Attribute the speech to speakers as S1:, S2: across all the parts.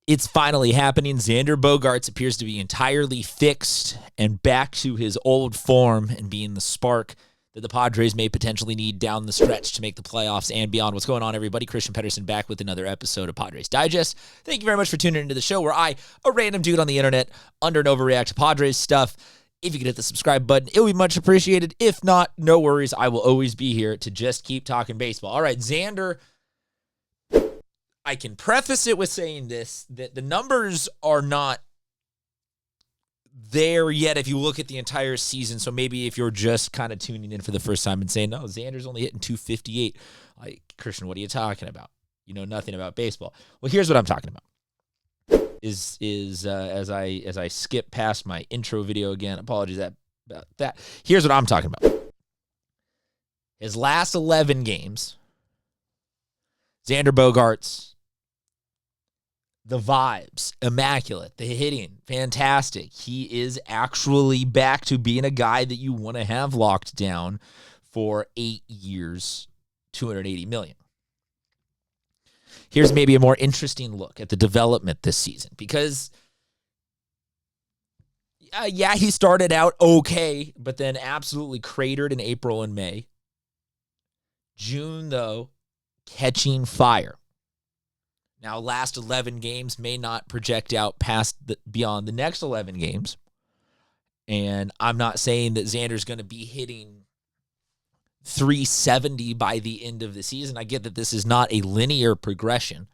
S1: It's finally happening. Xander Bogaerts appears to be entirely fixed and back to his old form and being the spark that the Padres may potentially need down the stretch to make the playoffs and beyond. What's going on, everybody? Christian Pedersen back with another episode of Padres Digest. Thank you very much for tuning into the show where I, a random dude on the internet, under and overreact to Padres stuff. If you could hit the subscribe button, it would be much appreciated. If not, no worries. I will always be here to just keep talking baseball. All right, Xander, I can preface it with saying this, that the numbers are not there yet if you look at the entire season. So maybe if you're just kind of tuning in for the first time and saying, no, Xander's only hitting 258. Like, Christian, what are you talking about? You know nothing about baseball. Well, here's what I'm talking about. Is as I skip past my intro video again, apologies about that. Here's what I'm talking about. His last 11 games, Xander Bogaerts, the vibes, immaculate. The hitting, fantastic. He is actually back to being a guy that you want to have locked down for 8 years, $280 million. Here's maybe a more interesting look at the development this season because, he started out okay, but then absolutely cratered in April and May. June, though, catching fire. Now, last 11 games may not project out beyond the next 11 games. And I'm not saying that Xander's going to be hitting 370 by the end of the season. I get that this is not a linear progression.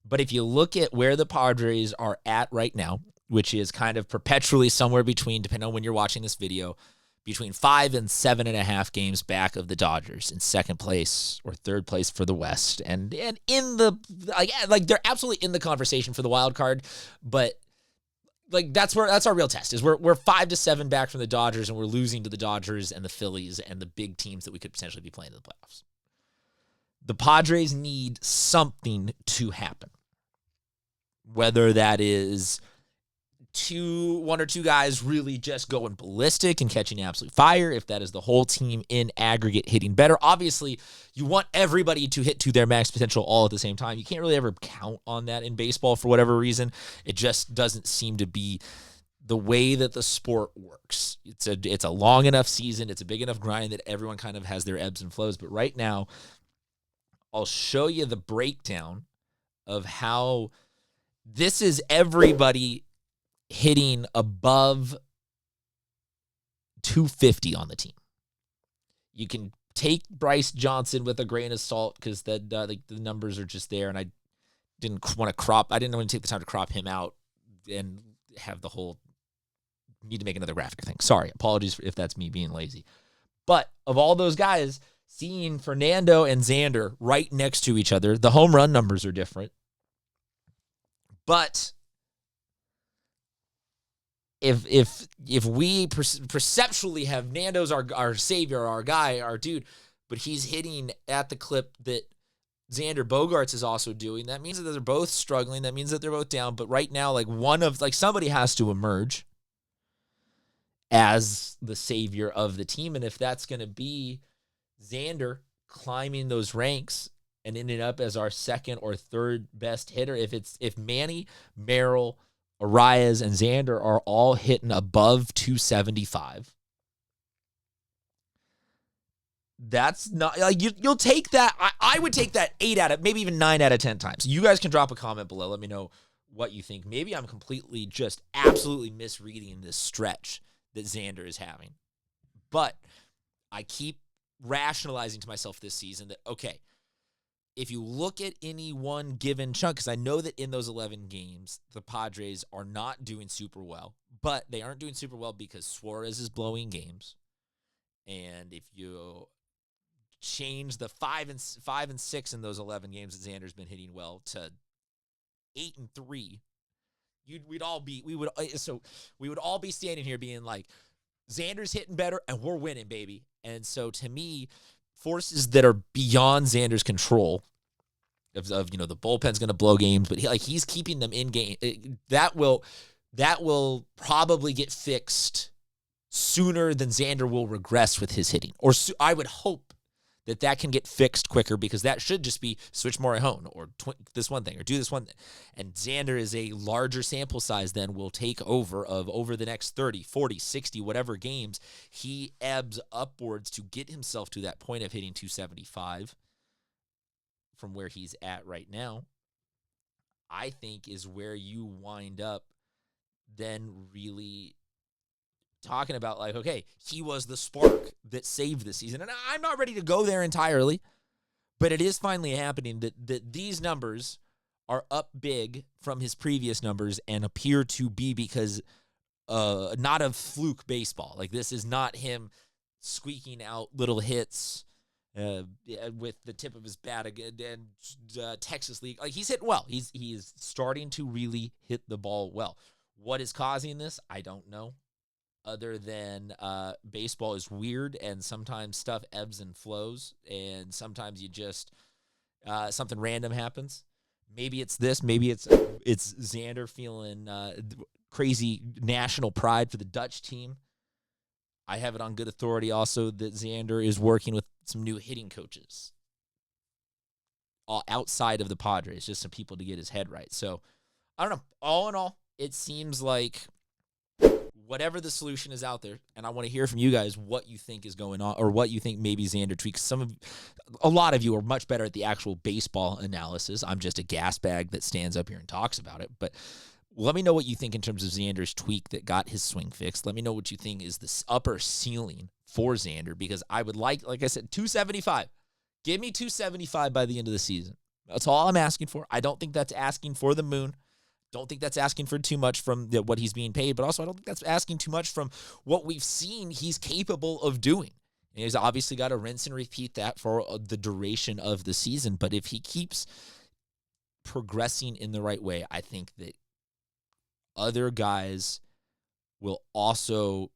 S1: But if you look at where the Padres are at right now, which is kind of perpetually somewhere between, depending on when you're watching this video, between 5 and 7.5 games back of the Dodgers in second place or third place for the West. And in the, like they're absolutely in the conversation for the wild card, but like that's our real test is we're 5 to 7 back from the Dodgers and we're losing to the Dodgers and the Phillies and the big teams that we could potentially be playing in the playoffs. The Padres need something to happen. Whether that is one or two guys really just going ballistic and catching absolute fire, if that is the whole team in aggregate hitting better. Obviously, you want everybody to hit to their max potential all at the same time. You can't really ever count on that in baseball for whatever reason. It just doesn't seem to be the way that the sport works. It's a long enough season. It's a big enough grind that everyone kind of has their ebbs and flows. But right now, I'll show you the breakdown of how this is everybody hitting above 250 on the team. You can take Bryce Johnson with a grain of salt because the numbers are just there, and I didn't want to take the time to crop him out and have the whole need to make another graphic thing. Sorry, apologies if that's me being lazy. But of all those guys, seeing Fernando and Xander right next to each other, the home run numbers are different. But if we perceptually have Nando's our savior, our guy, our dude, but he's hitting at the clip that Xander Bogaerts is also doing, that means that they're both struggling. That means that they're both down. But right now, somebody has to emerge as the savior of the team. And if that's going to be Xander climbing those ranks and ending up as our second or third best hitter, if Manny, Merrill, Arraez, and Xander are all hitting above 275. That's not like you'll take that. I would take that 8 out of maybe even 9 out of 10 times. You guys can drop a comment below. Let me know what you think. Maybe I'm completely just absolutely misreading this stretch that Xander is having. But I keep rationalizing to myself this season that, okay, if you look at any one given chunk, because I know that in those 11 games, the Padres are not doing super well, but they aren't doing super well because Suarez is blowing games. And if you change the 5 and 6 in those 11 games that Xander's been hitting well to 8 and 3, we would all be standing here being like, Xander's hitting better and we're winning, baby. And so to me, forces that are beyond Xander's control of the bullpen's going to blow games, but he's keeping them in game. That will probably get fixed sooner than Xander will regress with his hitting. Or I would hope that can get fixed quicker, because that should just be switch Morejon or this one thing or do this one thing. And Xander is a larger sample size than will take over the next 30, 40, 60, whatever games. He ebbs upwards to get himself to that point of hitting 275 from where he's at right now, I think is where you wind up then really talking about, like, okay, he was the spark that saved the season. And I'm not ready to go there entirely, but it is finally happening that these numbers are up big from his previous numbers and appear to be because not of fluke baseball. Like, this is not him squeaking out little hits with the tip of his bat and Texas League. Like, he's hitting well. He's starting to really hit the ball well. What is causing this? I don't know. Other than baseball is weird, and sometimes stuff ebbs and flows, and sometimes you just something random happens. Maybe it's this. Maybe it's Xander feeling crazy national pride for the Dutch team. I have it on good authority also that Xander is working with some new hitting coaches outside of the Padres, just some people to get his head right. So, I don't know. All in all, it seems like whatever the solution is out there, and I want to hear from you guys what you think is going on, or what you think maybe Xander tweaks. A lot of you are much better at the actual baseball analysis. I'm just a gas bag that stands up here and talks about it. But let me know what you think in terms of Xander's tweak that got his swing fixed. Let me know what you think is the upper ceiling for Xander, because I would like I said, 275. Give me 275 by the end of the season. That's all I'm asking for. I don't think that's asking for the moon. Don't think that's asking for too much from what he's being paid, but also I don't think that's asking too much from what we've seen he's capable of doing. And he's obviously got to rinse and repeat that for the duration of the season, but if he keeps progressing in the right way, I think that other guys will also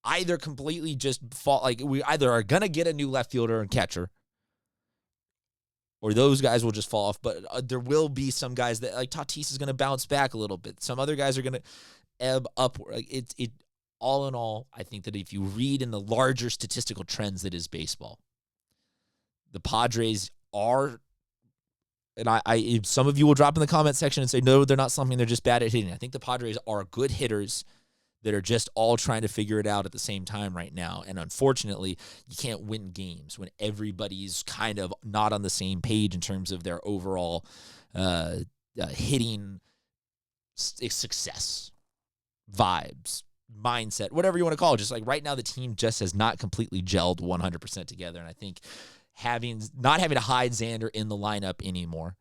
S1: either completely just fall, like we either are going to get a new left fielder and catcher, or those guys will just fall off. But there will be some guys that, like Tatis is going to bounce back a little bit. Some other guys are going to ebb upward. Like it. All in all, I think that if you read in the larger statistical trends that is baseball, the Padres are, and I some of you will drop in the comment section and say, no, they're not something, they're just bad at hitting. I think the Padres are good hitters that are just all trying to figure it out at the same time right now. And unfortunately, you can't win games when everybody's kind of not on the same page in terms of their overall hitting success, vibes, mindset, whatever you want to call it. Just like right now, the team just has not completely gelled 100% together. And I think not having to hide Xander in the lineup anymore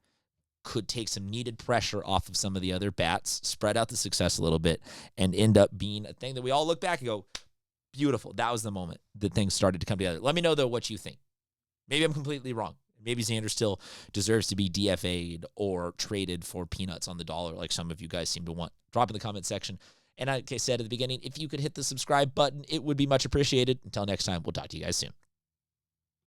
S1: could take some needed pressure off of some of the other bats, spread out the success a little bit, and end up being a thing that we all look back and go, beautiful. That was the moment that things started to come together. Let me know, though, what you think. Maybe I'm completely wrong. Maybe Xander still deserves to be DFA'd or traded for peanuts on the dollar like some of you guys seem to want. Drop in the comment section. And like I said at the beginning, if you could hit the subscribe button, it would be much appreciated. Until next time, we'll talk to you guys soon.